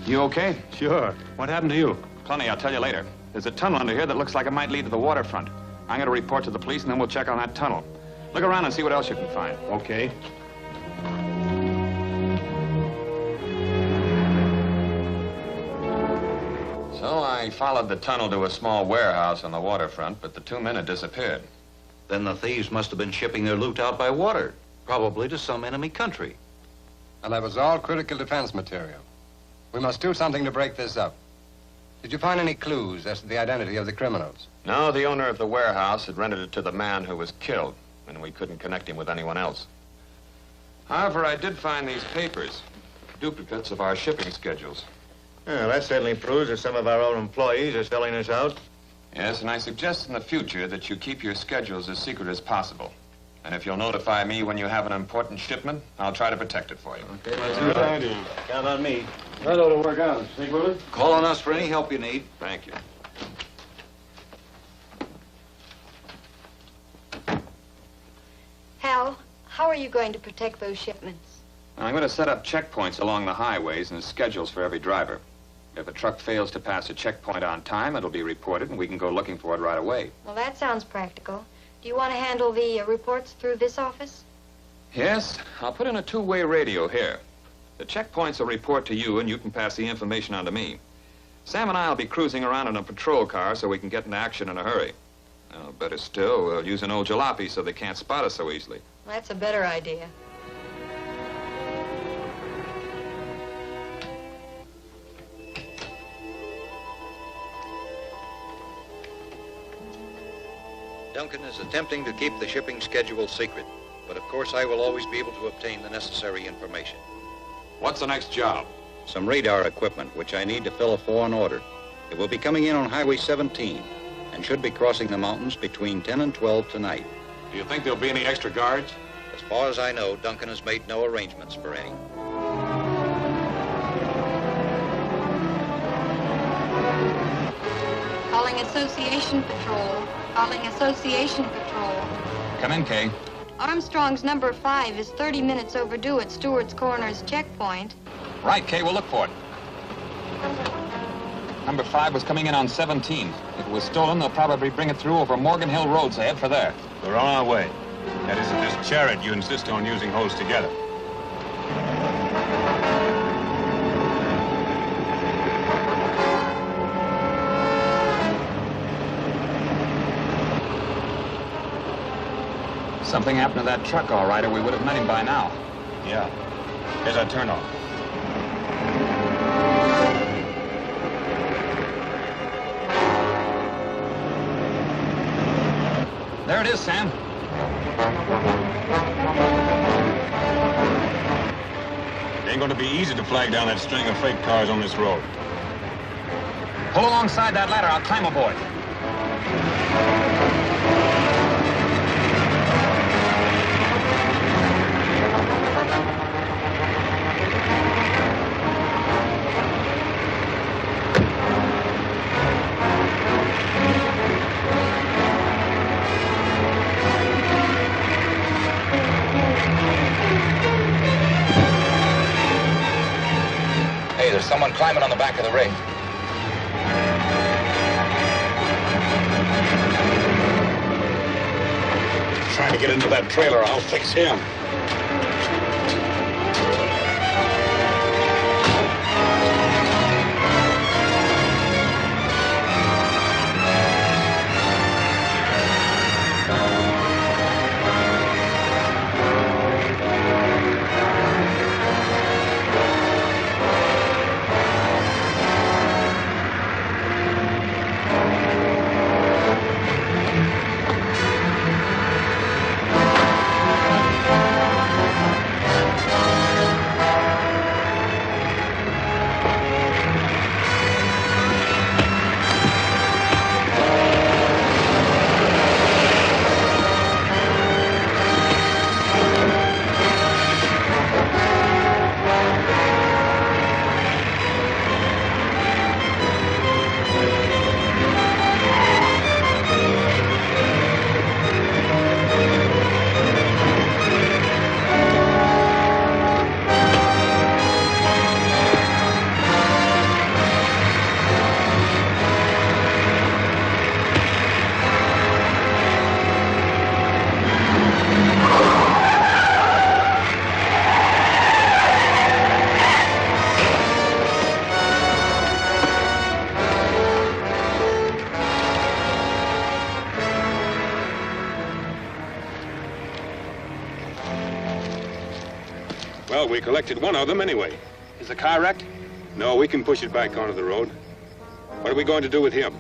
You okay? Sure. What happened to you? Plenty, I'll tell you later. There's a tunnel under here that looks like it might lead to the waterfront. I'm going to report to the police, and then we'll check on that tunnel. Look around and see what else you can find. Okay. So I followed the tunnel to a small warehouse on the waterfront, but the two men had disappeared. Then the thieves must have been shipping their loot out by water, probably to some enemy country. And that was all critical defense material. We must do something to break this up. Did you find any clues as to the identity of the criminals? No, the owner of the warehouse had rented it to the man who was killed, and we couldn't connect him with anyone else. However, I did find these papers, duplicates of our shipping schedules. Well, that certainly proves that some of our own employees are selling us out. Yes, and I suggest in the future that you keep your schedules as secret as possible. And if you'll notify me when you have an important shipment, I'll try to protect it for you. Okay, let's do that. Count on me. That ought to work out. Think, Willard? Call on us for any help you need. Thank you. Hal, how are you going to protect those shipments? I'm going to set up checkpoints along the highways and schedules for every driver. If a truck fails to pass a checkpoint on time, it'll be reported, and we can go looking for it right away. Well, that sounds practical. Do you want to handle the reports through this office? Yes, I'll put in a two-way radio here. The checkpoints will report to you, and you can pass the information on to me. Sam and I will be cruising around in a patrol car so we can get into action in a hurry. Better still, we'll use an old jalopy so they can't spot us so easily. That's a better idea. Duncan is attempting to keep the shipping schedule secret, but of course I will always be able to obtain the necessary information. What's the next job? Some radar equipment, which I need to fill a foreign order. It will be coming in on Highway 17 and should be crossing the mountains between 10 and 12 tonight. Do you think there'll be any extra guards? As far as I know, Duncan has made no arrangements for any. Calling Association Patrol. Calling Association Patrol. Come in, Kay. Armstrong's number 5 is 30 minutes overdue at Stewart's Corners checkpoint. Right, Kay, we'll look for it. Number 5 was coming in on 17. If it was stolen, they'll probably bring it through over Morgan Hill Road, so head for there. We're on our way. That is, if this chariot you insist on using holds together. Something happened to that truck, all right, or we would have met him by now. Yeah. Here's our turnoff. There it is, Sam. It ain't going to be easy to flag down that string of freight cars on this road. Pull alongside that ladder. I'll climb aboard. There's someone climbing on the back of the rig. Trying to get into that trailer. I'll fix him. We collected one of them anyway. Is the car wrecked? No, we can push it back onto the road. What are we going to do with him?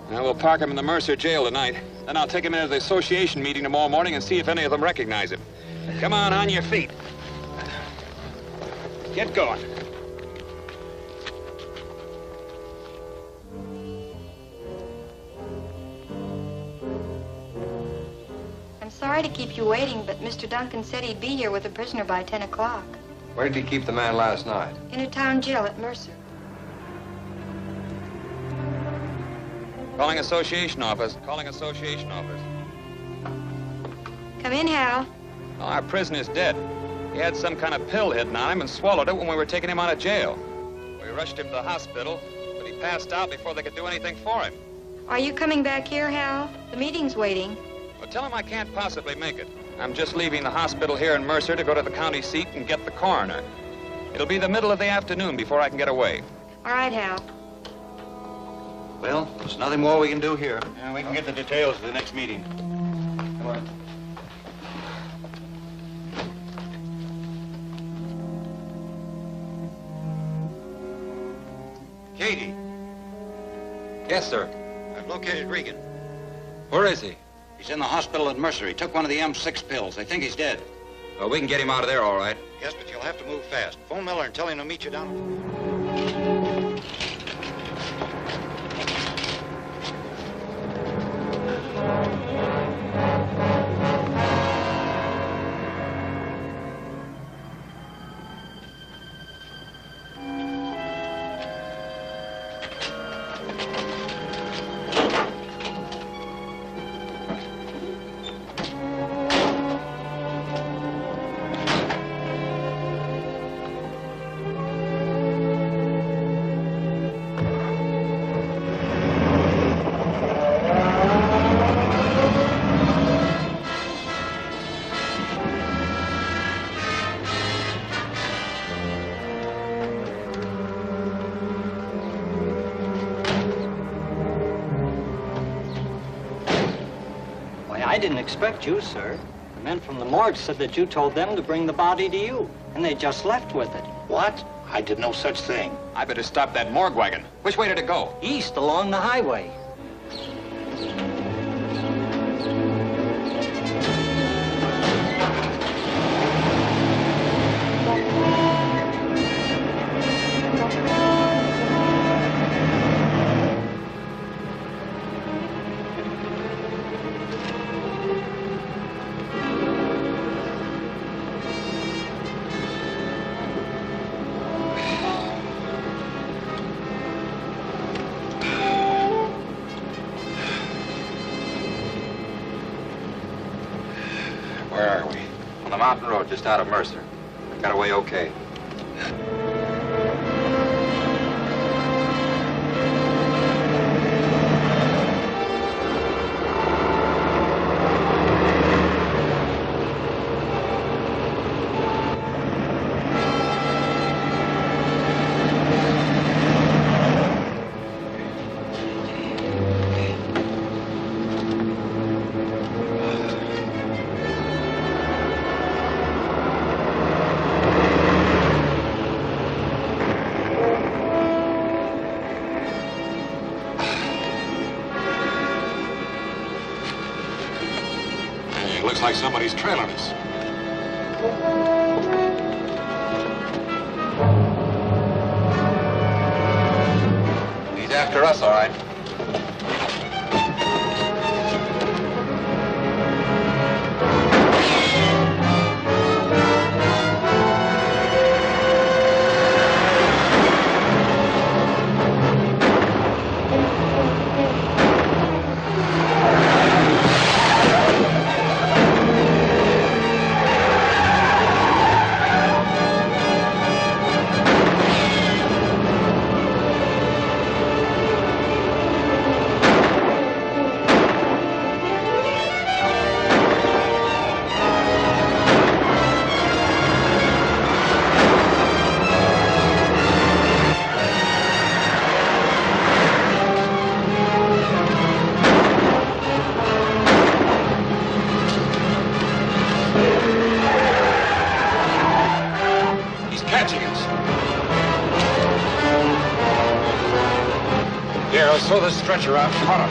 Now, we'll park him in the Mercer jail tonight. Then I'll take him into the association meeting tomorrow morning and see if any of them recognize him. Come on your feet. Get going. I'm sorry to keep you waiting, but Mr. Duncan said he'd be here with the prisoner by 10 o'clock. Where did he keep the man last night? In a town jail at Mercer. Calling association office. Calling association office. Come in, Hal. Oh, our prisoner's dead. He had some kind of pill hidden on him and swallowed it when we were taking him out of jail. We rushed him to the hospital, but he passed out before they could do anything for him. Are you coming back here, Hal? The meeting's waiting. Well, tell him I can't possibly make it. I'm just leaving the hospital here in Mercer to go to the county seat and get the coroner. It'll be the middle of the afternoon before I can get away. All right, Hal. Well, there's nothing more we can do here. Yeah, we can get the details at the next meeting. Come on. Cady, Yes, sir. I've located Regan. Where is he? He's in the hospital at Mercer. He took one of the M6 pills. They think he's dead. Well, we can get him out of there, all right. Yes, but you'll have to move fast. Phone Miller and tell him to meet you down. I didn't expect you, sir. The men from the morgue said that you told them to bring the body to you, and they just left with it. What? I did no such thing. I better stop that morgue wagon. Which way did it go? East along the highway. Where are we? On the mountain road, just out of Mercer. Got away okay. Looks like somebody's trailing us. He's after us, all right. catching us. Yeah, let's throw this stretcher out in front of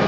you.